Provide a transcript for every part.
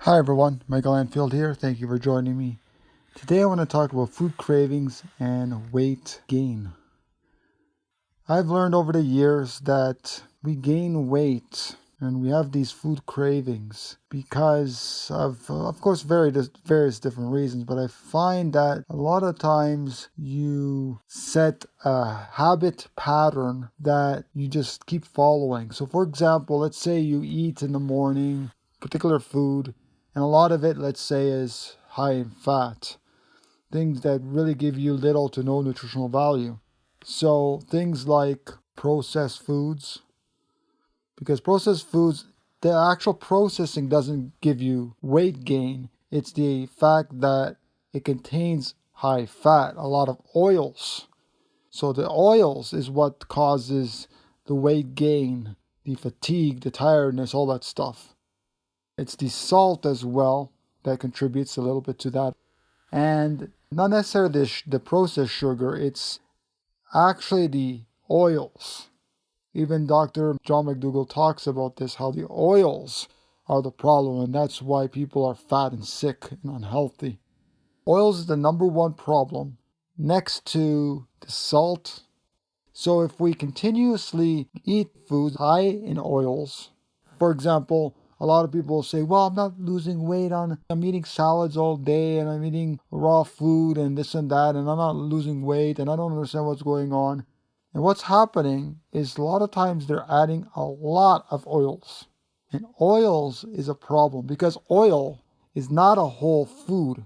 Hi everyone, Michael Anfield here. Thank you for joining me. Today I want to talk about food cravings and weight gain. I've learned over the years that we gain weight and we have these food cravings because of course, various different reasons, but I find that a lot of times you set a habit pattern that you just keep following. So for example, let's say you eat in the morning particular food, and a lot of it, let's say, is high in fat, things that really give you little to no nutritional value. So things like processed foods, because processed foods, the actual processing doesn't give you weight gain. It's the fact that it contains high fat, a lot of oils. So the oils is what causes the weight gain, the fatigue, the tiredness, all that stuff. It's the salt as well that contributes a little bit to that. And not necessarily the processed sugar, it's actually the oils. Even Dr. John McDougall talks about this, how the oils are the problem, and that's why people are fat and sick and unhealthy. Oils is the number one problem next to the salt. So if we continuously eat foods high in oils, for example, a lot of people say, well, I'm not losing weight I'm eating salads all day and I'm eating raw food and this and that, and I'm not losing weight and I don't understand what's going on. And what's happening is a lot of times they're adding a lot of oils. And oils is a problem because oil is not a whole food.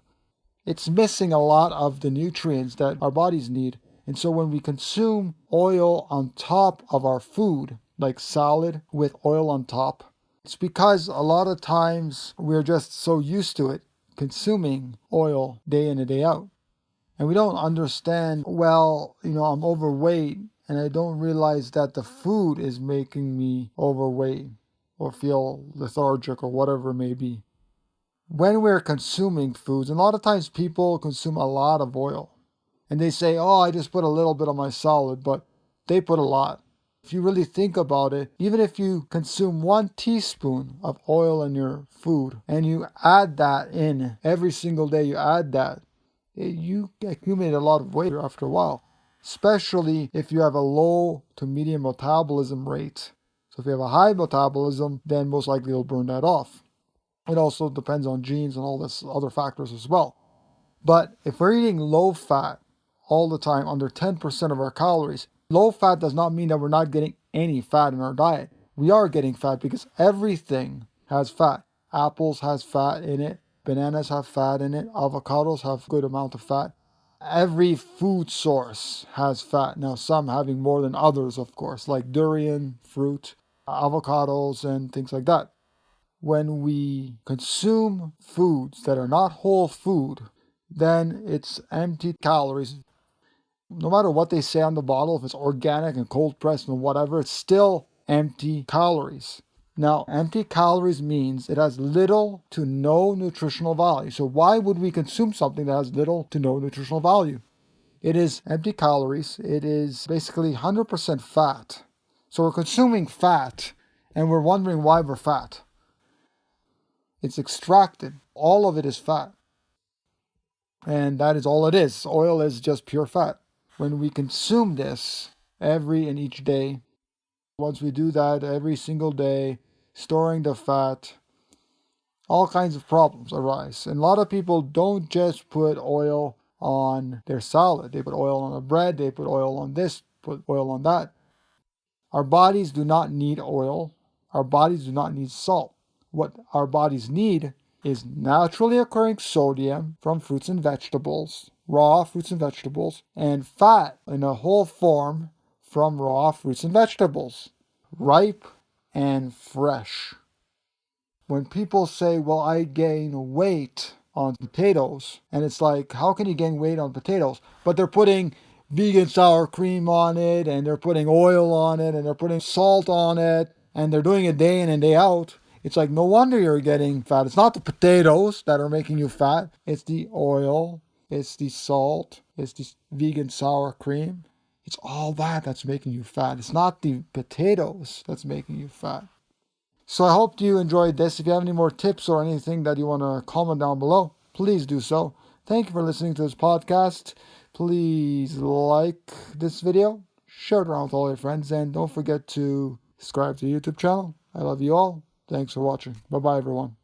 It's missing a lot of the nutrients that our bodies need. And so when we consume oil on top of our food, like salad with oil on top, it's because a lot of times we're just so used to it, consuming oil day in and day out. And we don't understand, I'm overweight and I don't realize that the food is making me overweight or feel lethargic or whatever it may be. When we're consuming foods, and a lot of times people consume a lot of oil and they say, oh, I just put a little bit on my salad, but they put a lot. If you really think about it, even if you consume 1 teaspoon of oil in your food and you add that in every single day, you accumulate a lot of weight after a while, especially if you have a low to medium metabolism rate. So if you have a high metabolism, then most likely you'll burn that off. It also depends on genes and all this other factors as well. But if we're eating low fat all the time, under 10% of our calories, low fat does not mean that we're not getting any fat in our diet. We are getting fat because everything has fat. Apples has fat in it. Bananas have fat in it. Avocados have a good amount of fat. Every food source has fat. Now, some having more than others, of course, like durian, fruit, avocados, and things like that. When we consume foods that are not whole food, then it's empty calories. No matter what they say on the bottle, if it's organic and cold pressed and whatever, it's still empty calories. Now, empty calories means it has little to no nutritional value. So why would we consume something that has little to no nutritional value? It is empty calories. It is basically 100% fat. So we're consuming fat and we're wondering why we're fat. It's extracted. All of it is fat. And that is all it is. Oil is just pure fat. When we consume this every and each day, once we do that every single day, storing the fat, all kinds of problems arise. And a lot of people don't just put oil on their salad. They put oil on the bread, they put oil on this, put oil on that. Our bodies do not need oil. Our bodies do not need salt. What our bodies need is naturally occurring sodium from fruits and vegetables, raw fruits and vegetables, and fat in a whole form from raw fruits and vegetables, ripe and fresh. When people say, well, I gain weight on potatoes, and it's like, how can you gain weight on potatoes? But they're putting vegan sour cream on it, and they're putting oil on it, and they're putting salt on it, and they're doing it day in and day out. It's like, no wonder you're getting fat. It's not the potatoes that are making you fat. It's the oil. It's the salt. It's the vegan sour cream. It's all that that's making you fat. It's not the potatoes that's making you fat. So I hope you enjoyed this. If you have any more tips or anything that you want to comment down below, please do so. Thank you for listening to this podcast. Please like this video, share it around with all your friends, and don't forget to subscribe to the YouTube channel. I love you all. Thanks for watching. Bye-bye, everyone.